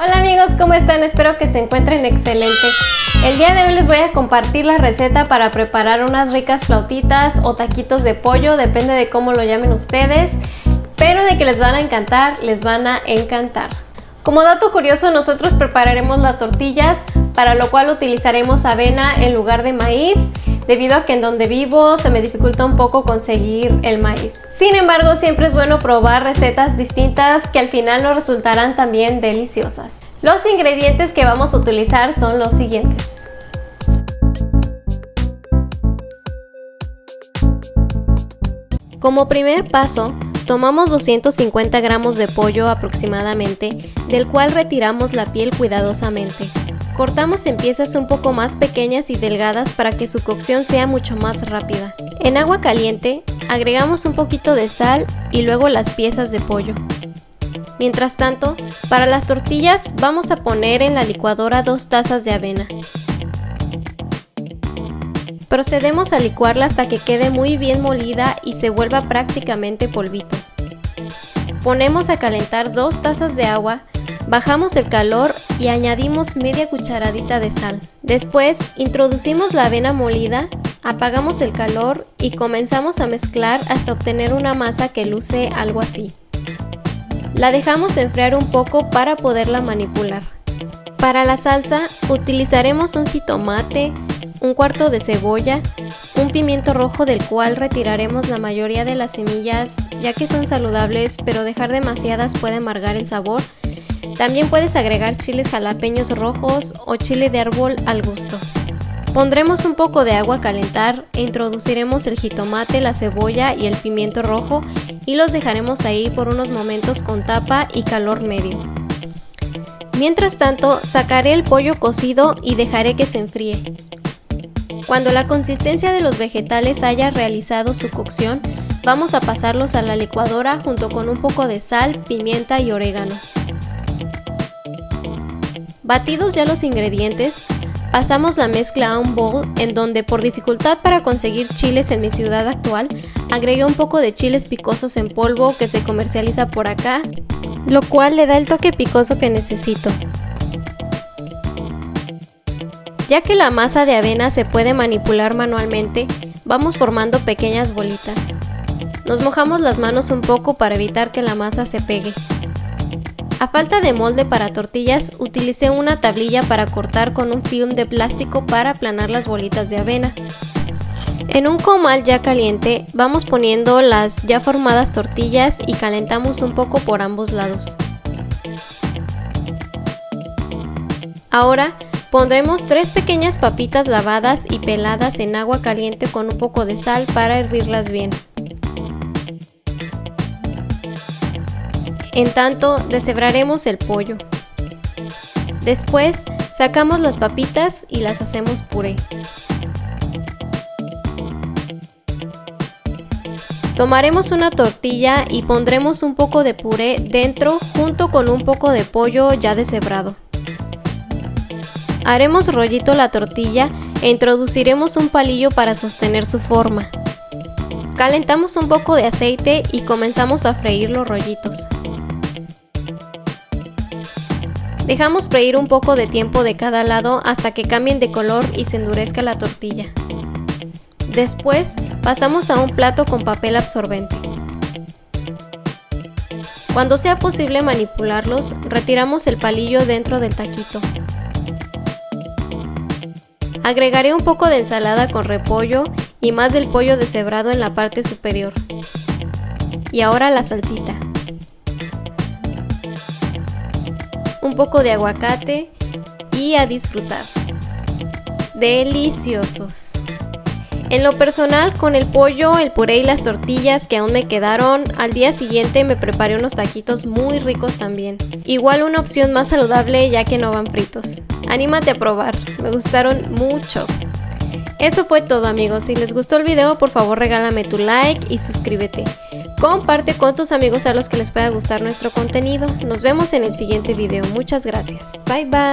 Hola amigos, ¿cómo están? Espero que se encuentren excelente. El día de hoy les voy a compartir la receta para preparar unas ricas flautitas o taquitos de pollo, depende de cómo lo llamen ustedes, pero de que les van a encantar, les van a encantar. Como dato curioso, nosotros prepararemos las tortillas, para lo cual utilizaremos avena en lugar de maíz, debido a que en donde vivo se me dificulta un poco conseguir el maíz. Sin embargo, siempre es bueno probar recetas distintas que al final nos resultarán también deliciosas. Los ingredientes que vamos a utilizar son los siguientes. Como primer paso, tomamos 250 gramos de pollo aproximadamente, del cual retiramos la piel cuidadosamente. Cortamos en piezas un poco más pequeñas y delgadas para que su cocción sea mucho más rápida. En agua caliente, agregamos un poquito de sal y luego las piezas de pollo. Mientras tanto, para las tortillas vamos a poner en la licuadora 2 tazas de avena. Procedemos a licuarla hasta que quede muy bien molida y se vuelva prácticamente polvito. Ponemos a calentar 2 tazas de agua, bajamos el calor y añadimos media cucharadita de sal. Después introducimos la avena molida, apagamos el calor y comenzamos a mezclar hasta obtener una masa que luce algo así. La dejamos enfriar un poco para poderla manipular. Para la salsa utilizaremos un jitomate, un cuarto de cebolla, un pimiento rojo del cual retiraremos la mayoría de las semillas ya que son saludables, pero dejar demasiadas puede amargar el sabor. También puedes agregar chiles jalapeños rojos o chile de árbol al gusto. Pondremos un poco de agua a calentar e introduciremos el jitomate, la cebolla y el pimiento rojo y los dejaremos ahí por unos momentos con tapa y calor medio. Mientras tanto, sacaré el pollo cocido y dejaré que se enfríe. Cuando la consistencia de los vegetales haya realizado su cocción, vamos a pasarlos a la licuadora junto con un poco de sal, pimienta y orégano. Batidos ya los ingredientes, pasamos la mezcla a un bowl en donde, por dificultad para conseguir chiles en mi ciudad actual, agregué un poco de chiles picosos en polvo que se comercializa por acá, lo cual le da el toque picoso que necesito. Ya que la masa de avena se puede manipular manualmente, vamos formando pequeñas bolitas. Nos mojamos las manos un poco para evitar que la masa se pegue. A falta de molde para tortillas, utilicé una tablilla para cortar con un film de plástico para aplanar las bolitas de avena. En un comal ya caliente, vamos poniendo las ya formadas tortillas y calentamos un poco por ambos lados. Ahora, pondremos 3 pequeñas papitas lavadas y peladas en agua caliente con un poco de sal para hervirlas bien. En tanto, deshebraremos el pollo. Después, sacamos las papitas y las hacemos puré. Tomaremos una tortilla y pondremos un poco de puré dentro junto con un poco de pollo ya deshebrado. Haremos rollito la tortilla e introduciremos un palillo para sostener su forma. Calentamos un poco de aceite y comenzamos a freír los rollitos. Dejamos freír un poco de tiempo de cada lado hasta que cambien de color y se endurezca la tortilla. Después pasamos a un plato con papel absorbente. Cuando sea posible manipularlos, retiramos el palillo dentro del taquito. Agregaré un poco de ensalada con repollo y más del pollo deshebrado en la parte superior. Y ahora la salsita. Un poco de aguacate y a disfrutar. ¡Deliciosos! En lo personal, con el pollo, el puré y las tortillas que aún me quedaron, al día siguiente me preparé unos taquitos muy ricos también. Igual una opción más saludable ya que no van fritos. Anímate a probar, me gustaron mucho. Eso fue todo amigos, si les gustó el video por favor regálame tu like y suscríbete. Comparte con tus amigos a los que les pueda gustar nuestro contenido. Nos vemos en el siguiente video, muchas gracias. Bye bye.